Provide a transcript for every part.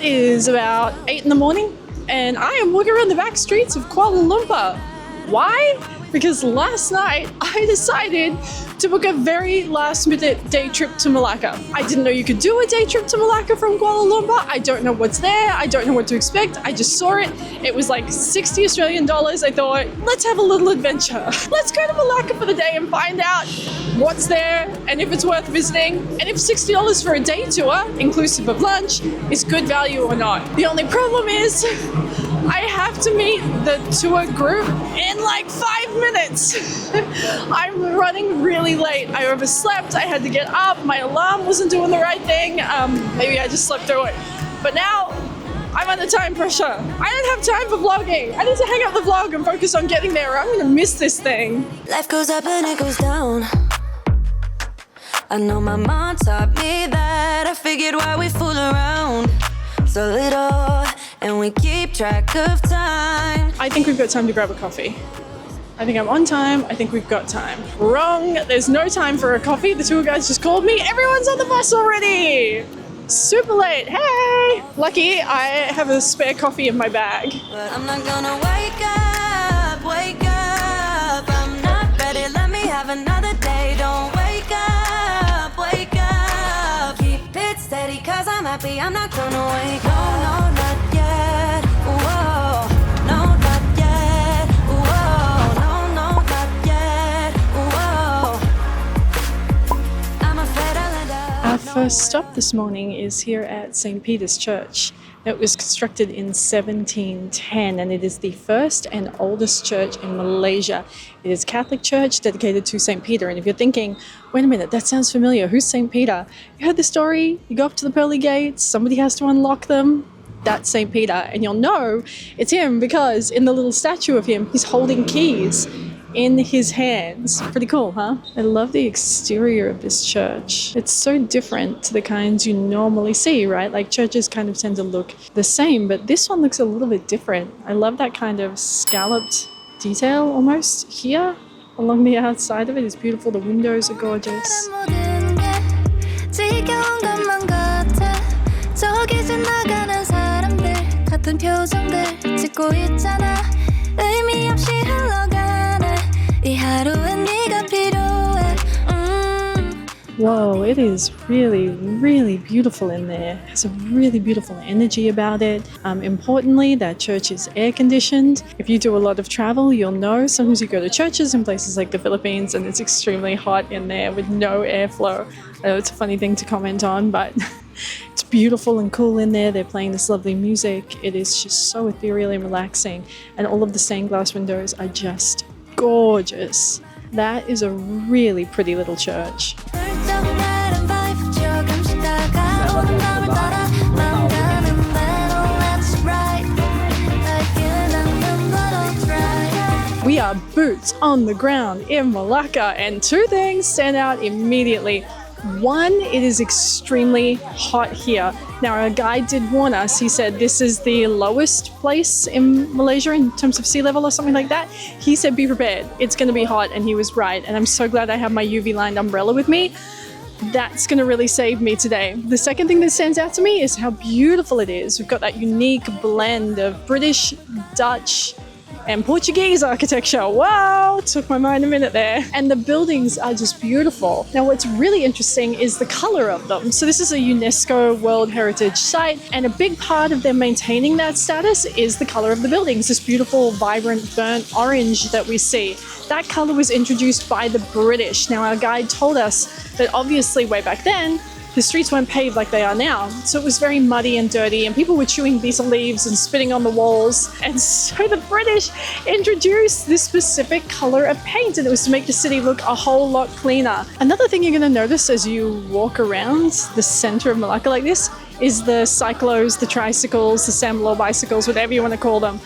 is about 8 in the morning and I am walking around the back streets of Kuala Lumpur. Why? Because last night I decided to book a very last-minute day trip to Melaka. I didn't know you could do a day trip to Melaka from Kuala Lumpur. I don't know what's there. I don't know what to expect. I just saw it. It was like 60 Australian dollars. I thought, let's have a little adventure. Let's go to Melaka for the day and find out what's there and if it's worth visiting and if $60 for a day tour, inclusive of lunch, is good value or not. The only problem is I have to meet the tour group in like 5 minutes. I'm running really late. I overslept. I had to get up. My alarm wasn't doing the right thing. Maybe I just slept through it. But now I'm under time pressure. I don't have time for vlogging. I need to hang up the vlog and focus on getting there or I'm going to miss this thing. Life goes up and it goes down. I know my mom taught me that. I figured why we fool around so little and we keep track of time. I think we've got time to grab a coffee. I think I'm on time. I think we've got time. Wrong. There's no time for a coffee. The tour guides just called me. Everyone's on the bus already. Super late. Hey! Lucky I have a spare coffee in my bag. But I'm not gonna wake up, wake up. I'm not ready. Let me have another day. Don't wake up, wake up. Keep it steady, cause I'm happy. I'm not gonna wake up. No, not yet. Whoa. No, not yet. Whoa. No, not yet. Whoa. I'm afraid I'll end up. Our first stop this morning is here at St. Peter's Church. It was constructed in 1710 and it is the first and oldest church in Malaysia. It is a Catholic church dedicated to St. Peter. And if you're thinking, wait a minute, that sounds familiar, who's St. Peter? You heard the story, you go up to the pearly gates, somebody has to unlock them. That's St. Peter. And you'll know it's him because in the little statue of him, he's holding keys in his hands. Pretty cool, huh? I love the exterior of this church. It's so different to the kinds you normally see, right? Like churches kind of tend to look the same, but this one looks a little bit different. I love that kind of scalloped detail almost here along the outside of it. It's beautiful. The windows are gorgeous. Whoa, it is really, really beautiful in there. It has a really beautiful energy about it. Importantly, that church is air conditioned. If you do a lot of travel, you'll know sometimes you go to churches in places like the Philippines and it's extremely hot in there with no airflow. I know it's a funny thing to comment on, but it's beautiful and cool in there. They're playing this lovely music. It is just so ethereal and relaxing. And all of the stained glass windows are just gorgeous. That is a really pretty little church. We are boots on the ground in Melaka, and two things stand out immediately. One, it is extremely hot here. Now, our guide did warn us. He said this is the lowest place in Malaysia in terms of sea level or something like that. He said be prepared. It's going to be hot, and he was right. And I'm so glad I have my UV-lined umbrella with me. That's going to really save me today. The second thing that stands out to me is how beautiful it is. We've got that unique blend of British, Dutch, and Portuguese architecture. Wow, took my mind a minute there. And the buildings are just beautiful. Now, what's really interesting is the color of them. So this is a UNESCO World Heritage Site, and a big part of them maintaining that status is the color of the buildings, this beautiful, vibrant, burnt orange that we see. That color was introduced by the British. Now, our guide told us that obviously way back then, the streets weren't paved like they are now, so it was very muddy and dirty, and people were chewing betel leaves and spitting on the walls. And so the British introduced this specific color of paint, and it was to make the city look a whole lot cleaner. Another thing you're going to notice as you walk around the center of Melaka like this is the cyclos, the tricycles, the Sam-Law bicycles, whatever you want to call them.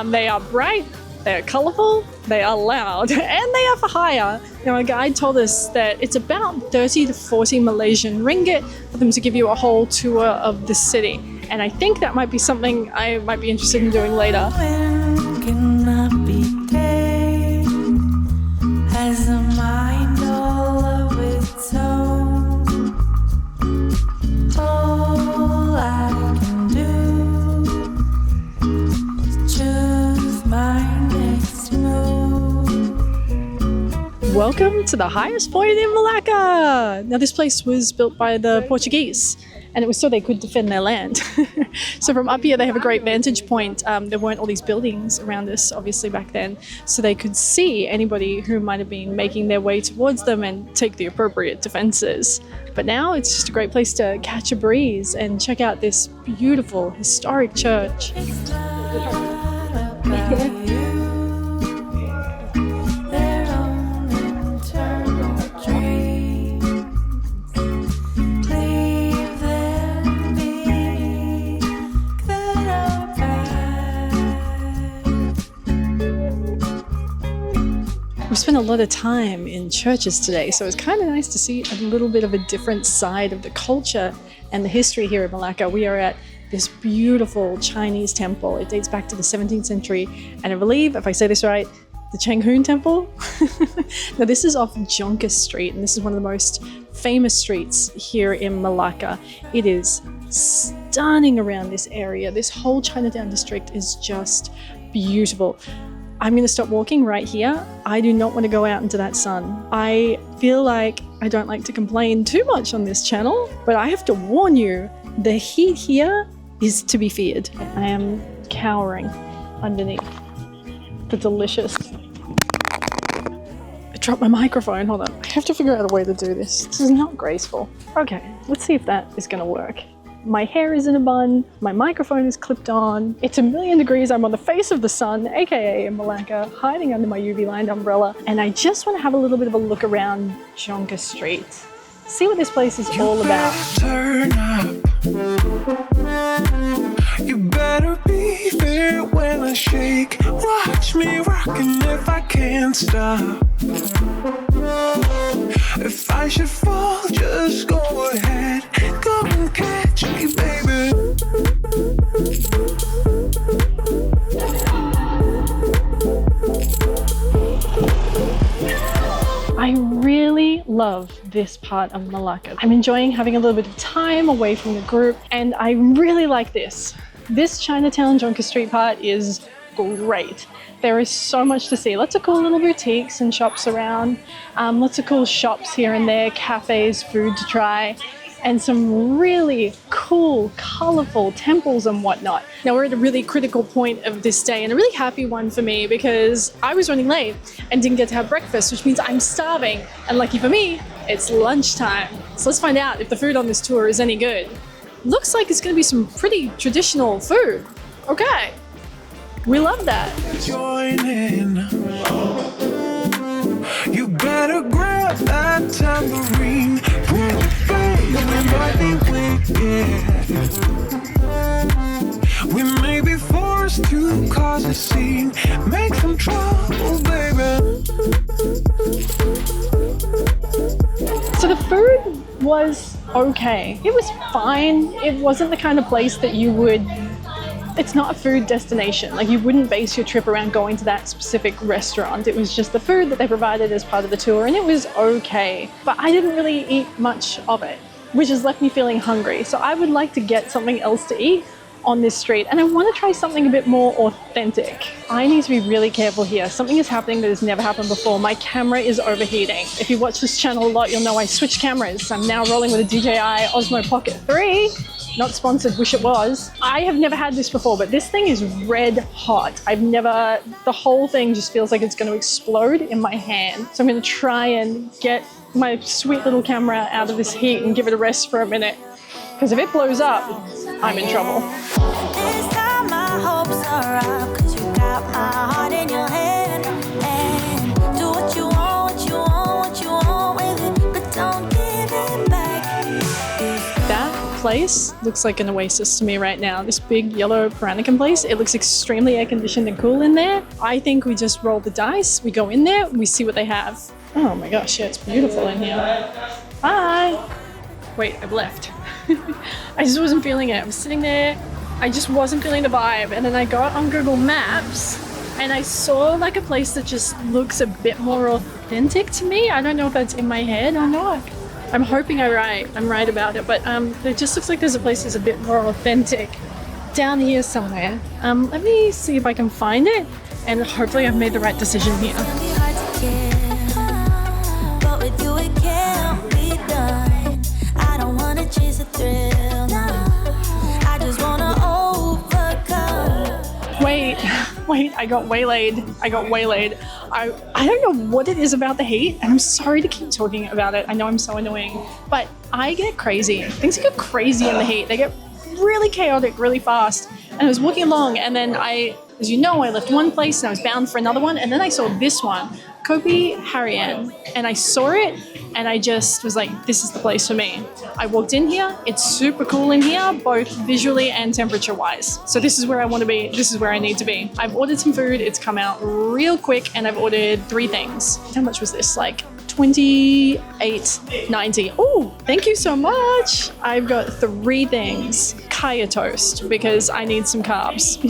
They are bright, they are colourful, they are loud, and they are for hire. Now, our guide told us that it's about 30 to 40 Malaysian ringgit for them to give you a whole tour of the city. And I think that might be something I might be interested in doing later. All I can do Welcome to the highest point in Malacca. Now this place was built by the Portuguese and it was so they could defend their land. So from up here they have a great vantage point. There weren't all these buildings around us obviously back then, so they could see anybody who might have been making their way towards them and take the appropriate defenses. But now it's just a great place to catch a breeze and check out this beautiful historic church. We've spent a lot of time in churches today, so it's kind of nice to see a little bit of a different side of the culture and the history here in Malacca. We are at this beautiful Chinese temple. It dates back to the 17th century, and I believe, if I say this right, the Cheng Hun Temple. Now this is off Jonker Street, and this is one of the most famous streets here in Malacca. It is stunning around this area. This whole Chinatown district is just beautiful. I'm going to stop walking right here. I do not want to go out into that sun. I feel like I don't like to complain too much on this channel, but I have to warn you, the heat here is to be feared. I am cowering underneath the delicious... I dropped my microphone, hold on. I have to figure out a way to do this. This is not graceful. Okay, let's see if that is going to work. My hair is in a bun, my microphone is clipped on, it's 1,000,000 degrees, I'm on the face of the sun, aka in Malacca, hiding under my UV-lined umbrella, and I just want to have a little bit of a look around Jonker Street. See what this place is all about. Turn up. You better be there when I shake. Watch me rockin' if I can't stop. If I should fall, just go ahead. Go and catch me, baby. I really love this part of Malacca. I'm enjoying having a little bit of time away from the group, and I really like this. This Chinatown Jonker Street part is great. There is so much to see. Lots of cool little boutiques and shops around. Lots of cool shops here and there, cafes, food to try, and some really cool, colorful temples and whatnot. Now we're at a really critical point of this day, and a really happy one for me because I was running late and didn't get to have breakfast, which means I'm starving. And lucky for me, it's lunchtime. So let's find out if the food on this tour is any good. Looks like it's gonna be some pretty traditional food. Okay, we love that. Join in. You better grab that tambourine. Put your face in my wicked. We may be forced to cause a scene. Make some trouble, baby. So the food was okay. It was fine. It wasn't the kind of place that you would... It's not a food destination. Like, you wouldn't base your trip around going to that specific restaurant. It was just the food that they provided as part of the tour, and it was okay. But I didn't really eat much of it, which has left me feeling hungry. So I would like to get something else to eat on this street, and I want to try something a bit more authentic. I need to be really careful here. Something is happening that has never happened before. My camera is overheating. If you watch this channel a lot, you'll know I switched cameras. I'm now rolling with a DJI Osmo Pocket 3. Not sponsored, wish it was. I have never had this before, but this thing is red hot. The whole thing just feels like it's going to explode in my hand. So I'm going to try and get my sweet little camera out of this heat and give it a rest for a minute. Because if it blows up, I'm in trouble. This time my hopes are up, 'cause you got my heart in your hand. And do what you want, what you want, what you want with it, but don't give it back. That place looks like an oasis to me right now. This big yellow Peranakan place, it looks extremely air conditioned and cool in there. I think we just roll the dice, we go in there, we see what they have. Oh my gosh, yeah, it's beautiful in here. Bye. Wait, I've left. I just wasn't feeling it. I was sitting there, I just wasn't feeling the vibe, and then I got on Google Maps and I saw like a place that just looks a bit more authentic to me. I don't know if that's in my head or not. I'm hoping I'm right about it, but it just looks like there's a place that's a bit more authentic down here somewhere. Let me see if I can find it, and hopefully I've made the right decision here. Wait, I got waylaid. I don't know what it is about the heat, and I'm sorry to keep talking about it. I know I'm so annoying, but I get crazy. Things get crazy in the heat. They get really chaotic really fast. And I was walking along, and then as you know, I left one place and I was bound for another one, and then I saw this one, Kopi Harian, and I saw it and I just was like, this is the place for me. I walked in here, it's super cool in here, both visually and temperature wise. So this is where I want to be, this is where I need to be. I've ordered some food, it's come out real quick, and I've ordered 3 things. How much was this? Like $28.90. Oh, thank you so much. I've got 3 things. Kaya toast, because I need some carbs.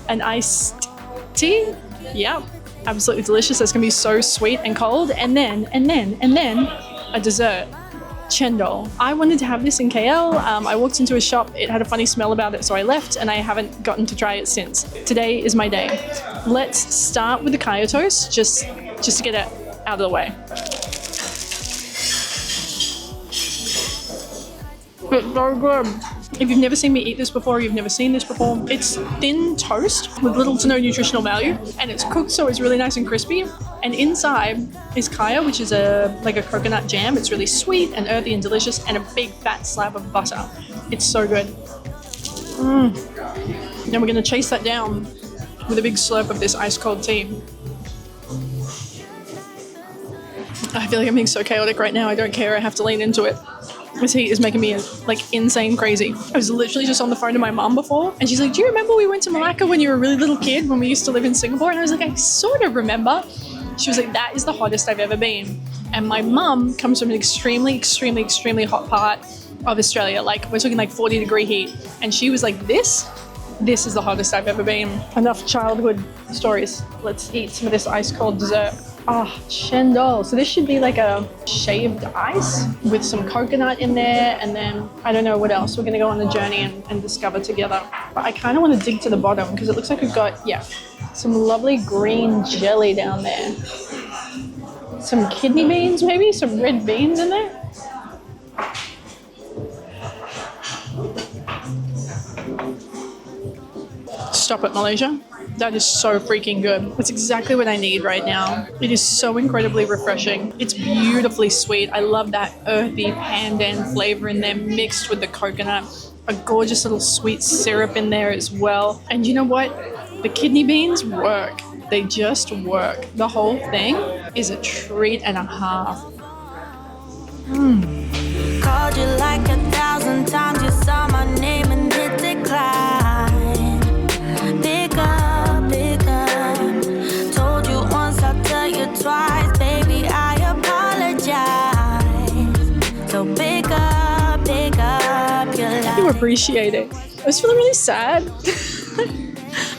An iced tea. Yep. Absolutely delicious. That's gonna be so sweet and cold. And then a dessert. Chendol. I wanted to have this in KL. I walked into a shop, it had a funny smell about it, so I left and I haven't gotten to try it since. Today is my day. Let's start with the kaya toast, just to get it out of the way. It's so good. If you've never seen me eat this before, you've never seen this before, it's thin toast with little to no nutritional value, and it's cooked so it's really nice and crispy. And inside is kaya, which is like a coconut jam. It's really sweet and earthy and delicious, and a big fat slab of butter. It's so good. Then we're gonna chase that down with a big slurp of this ice cold tea. I feel like I'm being so chaotic right now. I don't care. I have to lean into it. This heat is making me like insane crazy. I was literally just on the phone to my mum before, and she's like, do you remember we went to Melaka when you were a really little kid when we used to live in Singapore? And I was like, I sort of remember. She was like, that is the hottest I've ever been. And my mum comes from an extremely, extremely, extremely hot part of Australia. Like, we're talking like 40-degree heat. And she was like, this is the hottest I've ever been. Enough childhood stories. Let's eat some of this ice cold dessert. Oh, chendol. So this should be like a shaved ice with some coconut in there, and then I don't know what else. We're going to go on a journey and discover together. But I kind of want to dig to the bottom because it looks like we've got, some lovely green jelly down there. Some kidney beans maybe, some red beans in there. Stop it, Malaysia. That is so freaking good. That's exactly what I need right now. It is so incredibly refreshing. It's beautifully sweet. I love that earthy pandan flavor in there mixed with the coconut. A gorgeous little sweet syrup in there as well. And you know what? The kidney beans work. They just work. The whole thing is a treat and a half. Called you like 1,000 times. You saw my name and hit decline. Pick up, pick up. Told you once, I'll tell you twice. Baby, I apologize. So pick up your life. You appreciate it. I was feeling really sad.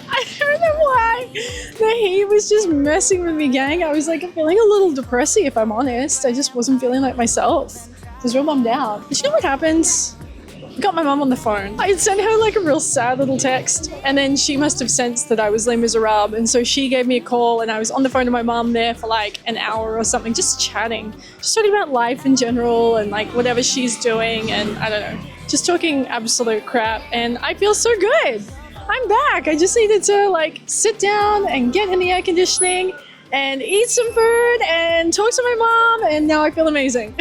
I don't know why. The heat was just messing with me, gang. I was like feeling a little depressy, if I'm honest. I just wasn't feeling like myself. I was real bummed out. But you know what happens? I got my mum on the phone. I sent her like a real sad little text, and then she must have sensed that I was Les Miserables, and so she gave me a call, and I was on the phone to my mum there for like an hour or something, just chatting, just talking about life in general and like whatever she's doing, and I don't know, just talking absolute crap, and I feel so good. I'm back. I just needed to like sit down and get in the air conditioning and eat some food and talk to my mom, and now I feel amazing.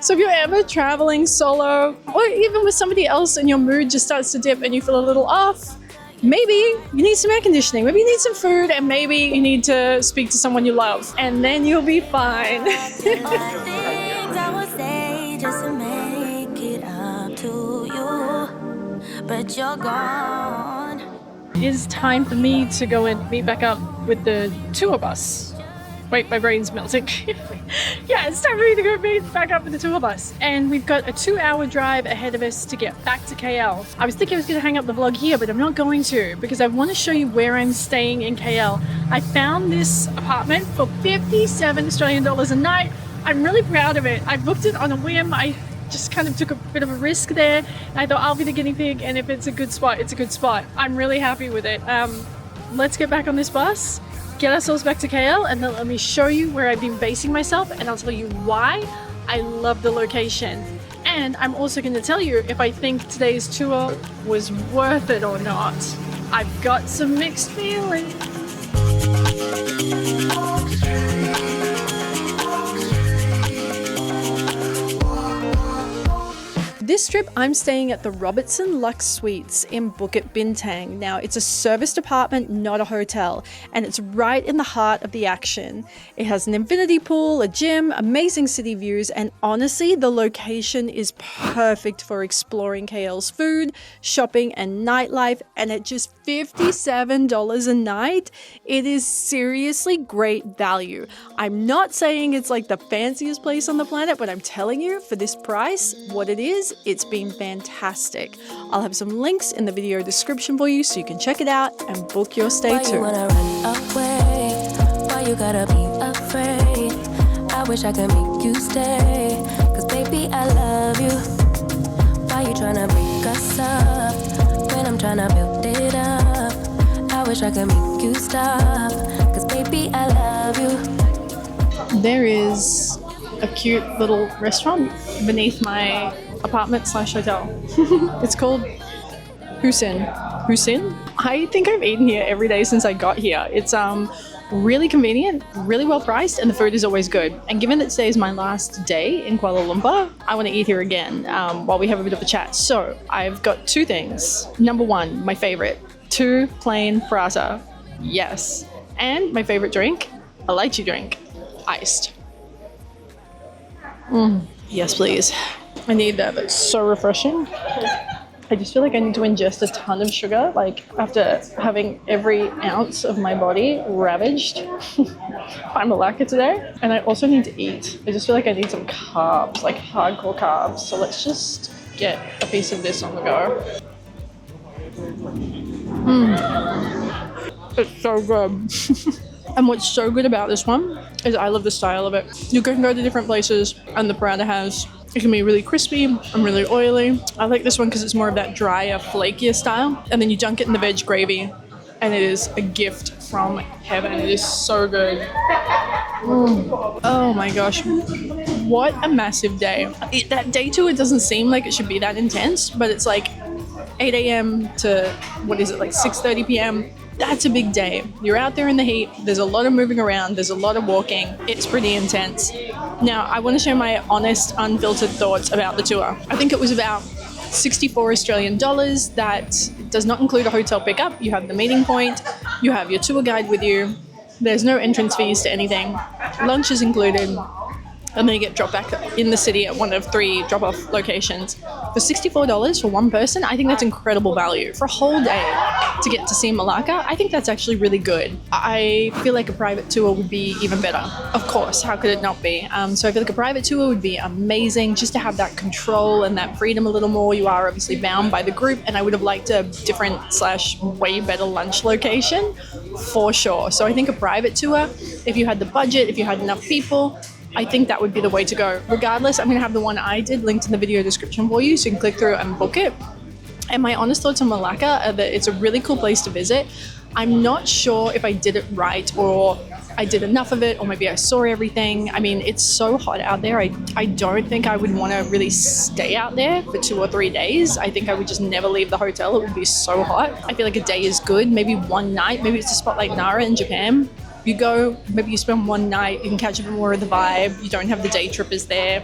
So if you're ever traveling solo, or even with somebody else and your mood just starts to dip and you feel a little off, maybe you need some air conditioning, maybe you need some food, and maybe you need to speak to someone you love, and then you'll be fine. All the things I would say just to make it up to you, but you're gone. It is time for me to go and meet back up with the tour bus. Wait, my brain's melting. Yeah, it's time for me to go meet back up with the tour bus. And we've got a 2-hour drive ahead of us to get back to KL. I was thinking I was going to hang up the vlog here, but I'm not going to, because I want to show you where I'm staying in KL. I found this apartment for 57 Australian dollars a night. I'm really proud of it. I booked it on a whim. I just kind of took a bit of a risk there. I thought I'll be the guinea pig, and if it's a good spot, it's a good spot. I'm really happy with it. Let's get back on this bus, get ourselves back to KL, and then let me show you where I've been basing myself, and I'll tell you why I love the location. And I'm also going to tell you if I think today's tour was worth it or not. I've got some mixed feelings. This trip, I'm staying at the Robertson Lux Suites in Bukit, Bintang. Now, it's a serviced apartment, not a hotel, and it's right in the heart of the action. It has an infinity pool, a gym, amazing city views, and honestly, the location is perfect for exploring KL's food, shopping, and nightlife, and at just $57 a night, it is seriously great value. I'm not saying it's like the fanciest place on the planet, but I'm telling you, for this price, what it is, it's been fantastic. I'll have some links in the video description for you so you can check it out and book your stay too. Why you wanna run away? Why you gotta be afraid? I wish I could make you stay, cause baby I love you. Why you tryna break us up when I'm tryna build it up? I wish I could make you stop, cause baby I love you. There is a cute little restaurant beneath my apartment/hotel. It's called Husin Husin. I think I've eaten here every day since I got here. It's really convenient, really well priced, and the food is always good. And given that today is my last day in Kuala Lumpur, I want to eat here again while we have a bit of a chat. So I've got two things. Number one, my favorite, 2 plain prata. Yes. And my favorite drink, a lychee drink, iced. Yes, please. I need that. That's so refreshing. I just feel like I need to ingest a ton of sugar, like after having every ounce of my body ravaged by Melaka today. And I also need to eat. I just feel like I need some carbs, like hardcore carbs. So let's just get a piece of this on the go. It's so good. And what's so good about this one is I love the style of it. You can go to different places and the paratha it can be really crispy and really oily. I like this one because it's more of that drier, flakier style. And then you dunk it in the veg gravy and it is a gift from heaven. It is so good. Oh my gosh. What a massive day. That day tour, it doesn't seem like it should be that intense, but it's like 8 a.m. to, what is it, like 6:30 p.m. That's a big day. You're out there in the heat. There's a lot of moving around. There's a lot of walking. It's pretty intense. Now, I want to share my honest, unfiltered thoughts about the tour. I think it was about 64 Australian dollars. That does not include a hotel pickup. You have the meeting point. You have your tour guide with you. There's no entrance fees to anything. Lunch is included. And then you get dropped back in the city at one of 3 drop-off locations. For $64 for one person, I think that's incredible value. For a whole day to get to see Melaka, I think that's actually really good. I feel like a private tour would be even better. Of course, how could it not be? So I feel like a private tour would be amazing just to have that control and that freedom a little more. You are obviously bound by the group, and I would have liked a different / way better lunch location for sure. So I think a private tour, if you had the budget, if you had enough people, I think that would be the way to go. Regardless, I'm going to have the one I did linked in the video description for you so you can click through and book it. And my honest thoughts on Melaka are that it's a really cool place to visit. I'm not sure if I did it right or I did enough of it or maybe I saw everything. I mean, it's so hot out there. I don't think I would want to really stay out there for 2 or 3 days. I think I would just never leave the hotel. It would be so hot. I feel like a day is good. Maybe one night. Maybe it's a spot like Nara in Japan. You go, maybe you spend one night, you can catch a bit more of the vibe, you don't have the day trippers there.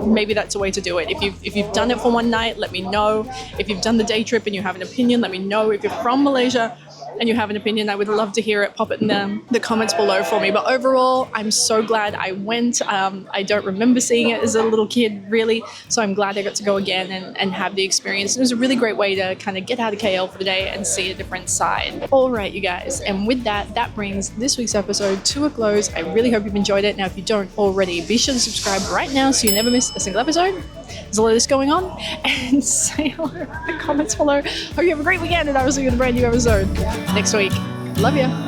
Maybe that's a way to do it. If you've done it for one night, let me know. If you've done the day trip and you have an opinion, let me know. If you're from Malaysia and you have an opinion, I would love to hear it. Pop it in the comments below for me. But overall, I'm so glad I went. I don't remember seeing it as a little kid, really. So I'm glad I got to go again and have the experience. It was a really great way to kind of get out of KL for the day and see a different side. All right, you guys. And with that brings this week's episode to a close. I really hope you've enjoyed it. Now, if you don't already, be sure to subscribe right now so you never miss a single episode. There's a lot of this going on. And say hello in the comments below. Hope you have a great weekend, and I will see you in a brand new episode next week. Love ya.